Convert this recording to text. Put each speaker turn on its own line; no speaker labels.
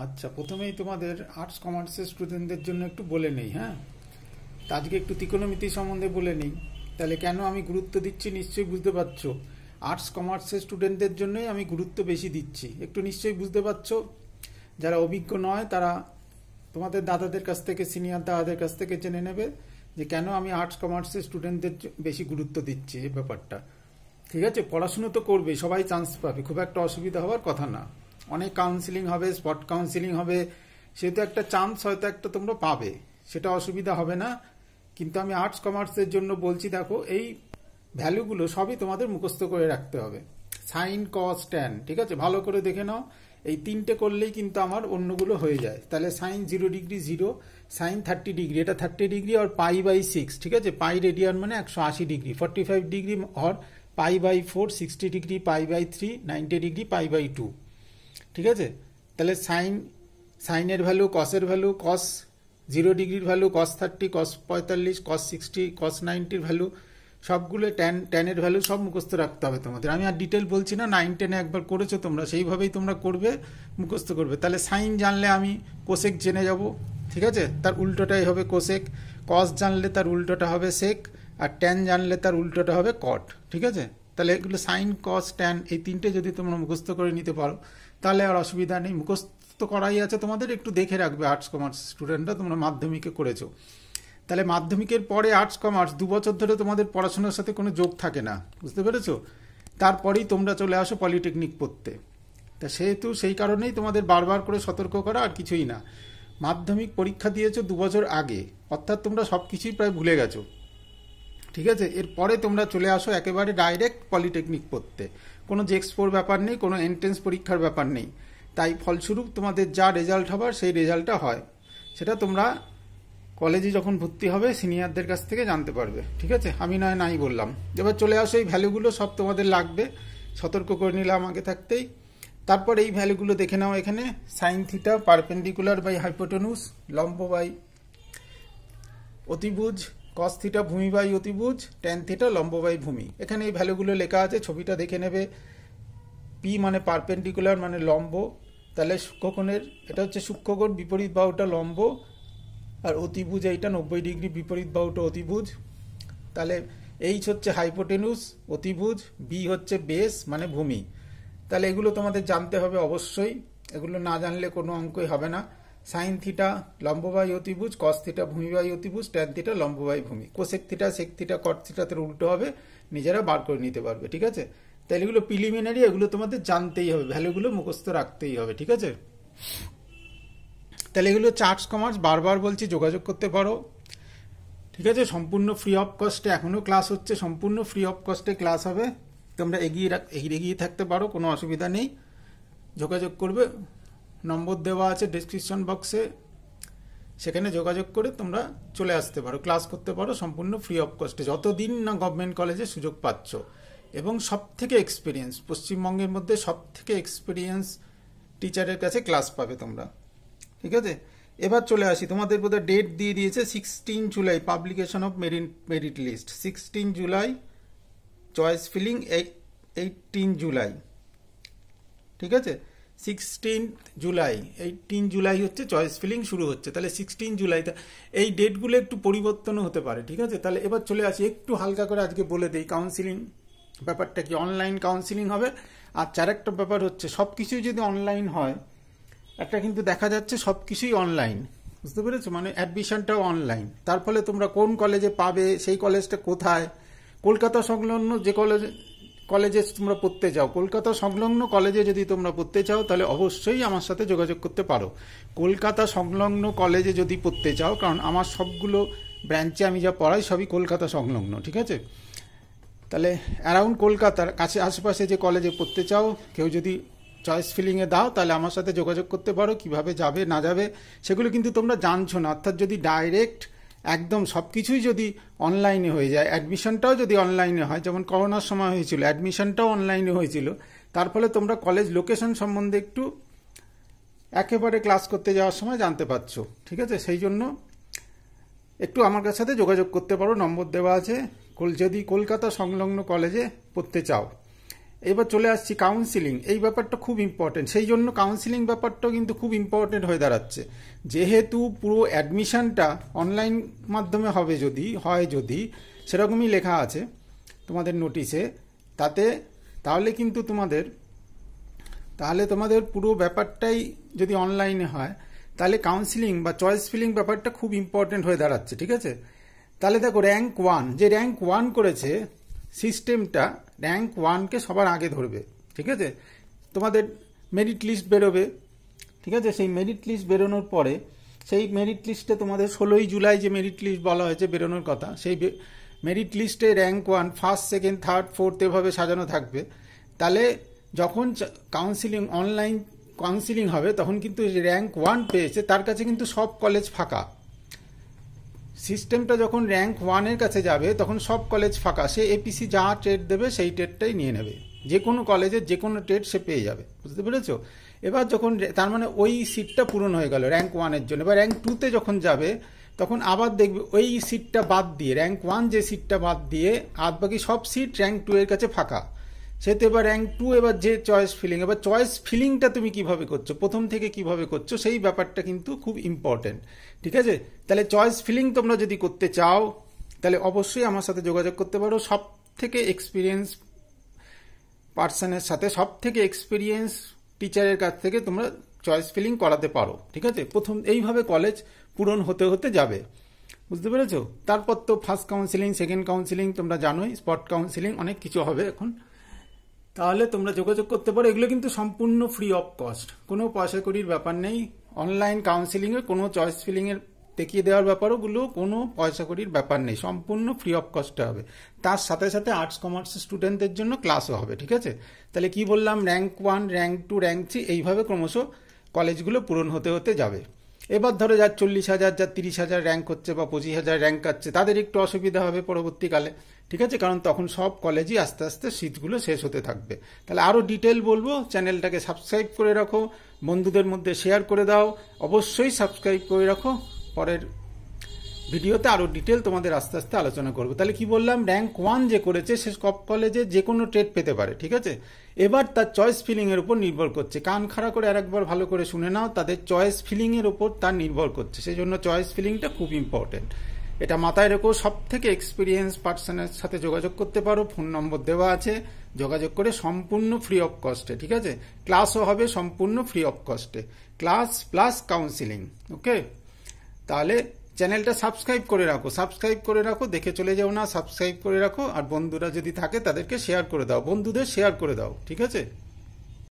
আচ্ছা, প্রথমেই তোমাদের আর্টস কমার্সের স্টুডেন্টদের জন্য একটু বলে নেই। হ্যাঁ, তা আজকে একটু ত্রিকোণমিতি সম্বন্ধে বলে নেই। তাহলে কেন আমি গুরুত্ব দিচ্ছি নিশ্চয়ই বুঝতে পারছো। আর্টস কমার্সের স্টুডেন্টদের জন্যই আমি গুরুত্ব বেশি দিচ্ছি, একটু নিশ্চয়ই বুঝতে পারছো। যারা অভিজ্ঞ নয় তারা তোমাদের দাদাদের কাছ থেকে, সিনিয়র দাদাদের কাছ থেকে জেনে নেবে যে কেন আমি আর্টস কমার্সের স্টুডেন্টদের বেশি গুরুত্ব দিচ্ছি এই ব্যাপারটা। ঠিক আছে, পড়াশুনো তো করবে, সবাই চান্স পাবে, খুব একটা অসুবিধা হওয়ার কথা না। অনেক কাউন্সিলিং হবে, স্পট কাউন্সিলিং হবে, সেহেতু একটা চান্স হয়তো একটা তোমরা পাবে, সেটা অসুবিধা হবে না। কিন্তু আমি আর্টস কমার্সের জন্য বলছি, দেখো এই ভ্যালুগুলো সবই তোমাদের মুখস্থ করে রাখতে হবে। সাইন, কস, ট্যান, ঠিক আছে, ভালো করে দেখে নাও। এই তিনটে করলেই কিন্তু আমার অন্যগুলো হয়ে যায়। তাহলে সাইন 0 ডিগ্রি 0, সাইন 30 ডিগ্রি, এটা 30 ডিগ্রি আর π/6, ঠিক আছে, পাই রেডিয়ান মানে 180 ডিগ্রি, 45 ডিগ্রি আর π/4, 60 ডিগ্রি π/3, 90 ডিগ্রি π/2, ঠিক আছে। তাহলে সাইনের ভ্যালু, কসের ভ্যালু, কস 0 ডিগ্রির ভ্যালু, কস 30, কস 45, কস 60, কস 90-র ভ্যালু, সবগুলো ট্যানের ভ্যালু সব মুখস্থ রাখতে হবে তোমাদের। আমি আর ডিটেল বলছি না, 9, 10-এ একবার করেছো তোমরা, সেইভাবেই তোমরা করবে, মুখস্থ করবে। তাহলে সাইন জানলে আমি কোসেক জেনে যাব, ঠিক আছে, তার উল্টোটাই হবে কোসেক। কস জানলে তার উল্টোটা হবে সেক, আর ট্যান জানলে তার উল্টোটা হবে কট, ঠিক আছে। তাহলে এগুলো সাইন, কস, ট্যান, এই তিনটে যদি তোমরা মুখস্থ করে নিতে পারো তাহলে আর অসুবিধা নেই। মুখস্থ করাই আছে তোমাদের, একটু দেখে রাখবে আর্টস কমার্স স্টুডেন্টরা, তোমরা মাধ্যমিকে করেছো। তাহলে মাধ্যমিকের পরে আর্টস কমার্স 2 বছর ধরে তোমাদের পড়াশোনার সাথে কোনো যোগ থাকে না, বুঝতে পেরেছো। তারপরেই তোমরা চলে আসো পলিটেকনিক পড়তে। তা সেহেতু সেই কারণেই তোমাদের বারবার করে সতর্ক করা, আর কিছুই না। মাধ্যমিক পরীক্ষা দিয়েছো 2 বছর আগে, অর্থাৎ তোমরা সব কিছুই প্রায় ভুলে গেছো, ঠিক আছে। এরপরে তোমরা চলে আসো একেবারে ডাইরেক্ট পলিটেকনিক পড়তে, কোনো জেক্সপোর ব্যাপার নেই, কোনো এন্ট্রেন্স পরীক্ষার ব্যাপার নেই। তাই ফলস্বরূপ তোমাদের যা রেজাল্ট হবার সেই রেজাল্টটা হয়, সেটা তোমরা কলেজে যখন ভর্তি হবে সিনিয়রদের কাছ থেকে জানতে পারবে, ঠিক আছে। আমি নাই বললাম। এবার চলে আসো, এই ভ্যালুগুলো সব তোমাদের লাগবে, সতর্ক করে নিলাম আগে থাকতেই। তারপর এই ভ্যালুগুলো দেখে নাও। এখানে সাইন থিটা পারপেন্ডিকুলার বাই হাইপোটেনুস, লম্ব বাই অতিভুজ, কস থিটা ভূমি বাই অতিভুজ, ট্যান থিটা লম্ব বাই ভূমি। এখানে এই ভ্যালুগুলো লেখা আছে, ছবিটা দেখে নেবে। পি মানে পারপেন্ডিকুলার মানে লম্ব, তাহলে সূক্ষ্মকোণের এটা হচ্ছে সূক্ষ্মকোণ, বিপরীত বাহুটা লম্ব, আর অতিভুজ এইটা 90 ডিগ্রি, বিপরীত বাহুটা অতিভুজ। তাহলে এইচ হচ্ছে হাইপোটেনুস অতিভুজ, বি হচ্ছে বেস মানে ভূমি। তাহলে এগুলো তোমাদের জানতে হবে অবশ্যই, এগুলো না জানলে কোনো অঙ্কই হবে না। সাইন থিটা লম্ব বাই অতিভুজ, কস থিটা ভূমি বাই অতিভুজ, ট্যান থিটা লম্ব বাই ভূমি। কোসেক থিটা, সেক থিটা, কট থিটাতে উল্টো হবে, নিজেরা বার করে নিতে পারবে, ঠিক আছে। তাহলে এগুলো প্রিলিমিনারি, এগুলো তোমাদের জানতেই হবে, ভ্যালুগুলো মুখস্থ রাখতেই হবে, ঠিক আছে। তাহলে এগুলো আর্টস কমার্স, বারবার বলছি যোগাযোগ করতে পারো, ঠিক আছে। সম্পূর্ণ ফ্রি অফ কস্টে এখনও ক্লাস হচ্ছে, সম্পূর্ণ ফ্রি অফ কস্টে ক্লাস হবে। তোমরা এগিয়ে থাকতে পারো, কোনো অসুবিধা নেই, যোগাযোগ করবে। নম্বর দেওয়া আছে ডেসক্রিপশন বক্সে, সেখানে যোগাযোগ করে তোমরা চলে আসতে পারো, ক্লাস করতে পারো সম্পূর্ণ ফ্রি অফ কস্টে, যতদিন না গভর্নমেন্ট কলেজে সুযোগ পাচ্ছ। এবং সব থেকে এক্সপিরিয়েন্স, পশ্চিমবঙ্গের মধ্যে সব থেকে এক্সপিরিয়েন্স টিচারের কাছে ক্লাস পাবে তোমরা, ঠিক আছে। এবার চলে আসি, তোমাদের বোধহয় ডেট দিয়ে দিয়েছে 16 July publication of merit list, 16 July choice filling, 18 July, ঠিক আছে। 16 জুলাই, 18 জুলাই হচ্ছে চয়েস ফিলিং শুরু হচ্ছে। তাহলে 16 জুলাই, এই ডেটগুলো একটু পরিবর্তনও হতে পারে, ঠিক আছে। তাহলে এবার চলে আসি, একটু হালকা করে আজকে বলে দিই কাউন্সিলিং ব্যাপারটা কি। অনলাইন কাউন্সিলিং হবে। আর আরেকটা ব্যাপার হচ্ছে, সব কিছুই যদি অনলাইন হয়, একটা কিন্তু দেখা যাচ্ছে সব কিছুই অনলাইন, বুঝতে পেরেছো, মানে অ্যাডমিশনটাও অনলাইন। তার ফলে তোমরা কোন কলেজে পাবে, সেই কলেজটা কোথায়, কলকাতা সংলগ্ন যে কলেজে তোমরা পড়তে চাও, কলকাতা সংলগ্ন কলেজে যদি তোমরা পড়তে চাও তাহলে অবশ্যই আমার সাথে যোগাযোগ করতে পারো। কলকাতা সংলগ্ন কলেজে যদি পড়তে চাও, কারণ আমার সবগুলো ব্রাঞ্চে আমি যা পড়াই সবই কলকাতা সংলগ্ন, ঠিক আছে। তাহলে অ্যারাউন্ড কলকাতার কাছে আশেপাশে যে কলেজে পড়তে চাও, কেউ যদি চয়েস ফিলিংয়ে দাও তাহলে আমার সাথে যোগাযোগ করতে পারো। কিভাবে যাবে না যাবে সেগুলো কিন্তু তোমরা জানছো না। অর্থাৎ যদি ডাইরেক্ট একদম সব কিছুই যদি অনলাইনে হয়ে যায়, অ্যাডমিশনটাও যদি অনলাইনে হয়, যেমন করোনার সময় হয়েছিল, অ্যাডমিশনটাও অনলাইনে হয়েছিল, তার ফলে তোমরা কলেজ লোকেশন সম্বন্ধে একটু একেবারে ক্লাস করতে যাওয়ার সময় জানতে পারছো, ঠিক আছে। সেই জন্য একটু আমার সাথে যোগাযোগ করতে পারো, নম্বর দেওয়া আছে, যদি কলকাতা সংলগ্ন কলেজে পড়তে চাও। এবার চলে আসছি কাউন্সিলিং। এই ব্যাপারটা খুব ইম্পর্টেন্ট, সেই জন্য কাউন্সিলিং ব্যাপারটাও কিন্তু খুব ইম্পর্টেন্ট হয়ে দাঁড়াচ্ছে। যেহেতু পুরো অ্যাডমিশনটা অনলাইন মাধ্যমে হবে, যদি সেরকমই লেখা আছে তোমাদের নোটিশে, তাহলে কিন্তু তোমাদের পুরো ব্যাপারটাই যদি অনলাইনে হয়, তাহলে কাউন্সিলিং বা চয়েস ফিলিং ব্যাপারটা খুব ইম্পর্টেন্ট হয়ে দাঁড়াচ্ছে। ঠিক আছে, তাহলে দেখো র্যাঙ্ক 1, যে র্যাঙ্ক 1 করেছে সিস্টেমটা র্যাঙ্ক 1কে সবার আগে ধরবে। ঠিক আছে, তোমাদের মেরিট লিস্ট বেরোবে। ঠিক আছে, সেই মেরিট লিস্ট বেরোনোর পরে সেই মেরিট লিস্টে তোমাদের 16ই জুলাই যে মেরিট লিস্ট বলা হয়েছে বেরোনোর কথা, সেই মেরিট লিস্টে rank 1 first, second, third, fourth এভাবে সাজানো থাকবে। তাহলে যখন কাউন্সিলিং অনলাইন কাউন্সিলিং হবে, তখন কিন্তু র্যাঙ্ক 1 পেয়েছে তার কাছে কিন্তু সব কলেজ ফাঁকা। সিস্টেমটা যখন র্যাঙ্ক 1-এর কাছে যাবে তখন সব কলেজ ফাঁকা। সে এপিসি যা টেট দেবে সেই টেটটাই নিয়ে নেবে, যে কোনো কলেজের যে কোনো টেট সে পেয়ে যাবে। বুঝতে পেরেছো? এবার যখন তার মানে ওই সিটটা পূরণ হয়ে গেল র্যাঙ্ক 1-এর জন্য। এবার র্যাঙ্ক 2-তে যখন যাবে তখন আবার দেখবে ওই সিটটা বাদ দিয়ে, র্যাঙ্ক 1 যে সিটটা বাদ দিয়ে আর বাকি সব সিট র্যাঙ্ক 2-এর কাছে ফাঁকা। সেহেতু এবার র্যাঙ্ক 2 এবার যে চয়েস ফিলিং, এবার চয়েস ফিলিংটা তুমি কিভাবে করছো, প্রথম থেকে কিভাবে করছো, সেই ব্যাপারটা কিন্তু খুব ইম্পর্টেন্ট। ঠিক আছে, তাহলে চয়েস ফিলিং তোমরা যদি করতে চাও তাহলে অবশ্যই আমার সাথে যোগাযোগ করতে পারো। সব থেকে এক্সপিরিয়েন্স পার্সনের সাথে, সব থেকে এক্সপিরিয়েন্স টিচারের কাছ থেকে তোমরা চয়েস ফিলিং করাতে পারো। ঠিক আছে, প্রথম এইভাবে কলেজ পূরণ হতে হতে যাবে। বুঝতে পেরেছো? তারপর তো ফার্স্ট কাউন্সিলিং, সেকেন্ড কাউন্সিলিং তোমরা জানোই, স্পট কাউন্সিলিং, অনেক কিছু হবে এখন। তাহলে তোমরা যোগাযোগ করতে পারো। এগুলো কিন্তু সম্পূর্ণ ফ্রি অফ কস্ট, কোনো পয়সা কড়ির ব্যাপার নেই। অনলাইন কাউন্সিলিংয়ে কোনো চয়েস ফিলিংয়ের দেখিয়ে দেওয়ার ব্যাপারগুলো কোনো পয়সা কড়ির ব্যাপার নেই, সম্পূর্ণ ফ্রি অফ কস্টে হবে। তার সাথে সাথে আর্টস কমার্স স্টুডেন্টদের জন্য ক্লাসও হবে। ঠিক আছে, তাহলে কি বললাম, র্যাঙ্ক 1, র্যাঙ্ক 2, র্যাঙ্ক 3 এইভাবে ক্রমশ কলেজগুলো পূরণ হতে হতে যাবে। এবার ধরো যার 40,000, যার 30,000 র্যাঙ্ক হচ্ছে বা 25,000 র্যাঙ্ক আছে, তাদের একটু অসুবিধা হবে পরবর্তীকালে। ঠিক আছে, কারণ তখন সব কলেজই আস্তে আস্তে সিটগুলো শেষ হতে থাকবে। তাহলে আরও ডিটেল বলবো, চ্যানেলটাকে সাবস্ক্রাইব করে রাখো, বন্ধুদের মধ্যে শেয়ার করে দাও, অবশ্যই সাবস্ক্রাইব করে রাখো। পরের ভিডিওতে আরও ডিটেল তোমাদের আস্তে আস্তে আলোচনা করবো। তাহলে কি বললাম, র্যাঙ্ক 1 যে করেছে সে সব কলেজে যে কোনো টেট পেতে পারে। ঠিক আছে, এবার তার চয়েস ফিলিংয়ের উপর নির্ভর করছে। কান খাড়া করে আরেকবার ভালো করে শুনে নাও, তাদের চয়েস ফিলিংয়ের উপর তার নির্ভর করছে। সেই জন্য চয়েস ফিলিংটা খুব ইম্পর্টেন্ট, এটা মাথায় রেখো। সব থেকে এক্সপিরিয়েন্স পার্সনের সাথে যোগাযোগ করতে পারো, ফোন নম্বর দেওয়া আছে, যোগাযোগ করে সম্পূর্ণ ফ্রি অফ কস্টে। ঠিক আছে, ক্লাসও হবে সম্পূর্ণ free of cost, class plus counselling. Okay, তাহলে চ্যানেলটা সাবস্ক্রাইব করে রাখো, দেখে চলে যাও না, সাবস্ক্রাইব করে রাখো। আর বন্ধুরা যদি থাকে তাদেরকে শেয়ার করে দাও, বন্ধুদের শেয়ার করে দাও। ঠিক আছে।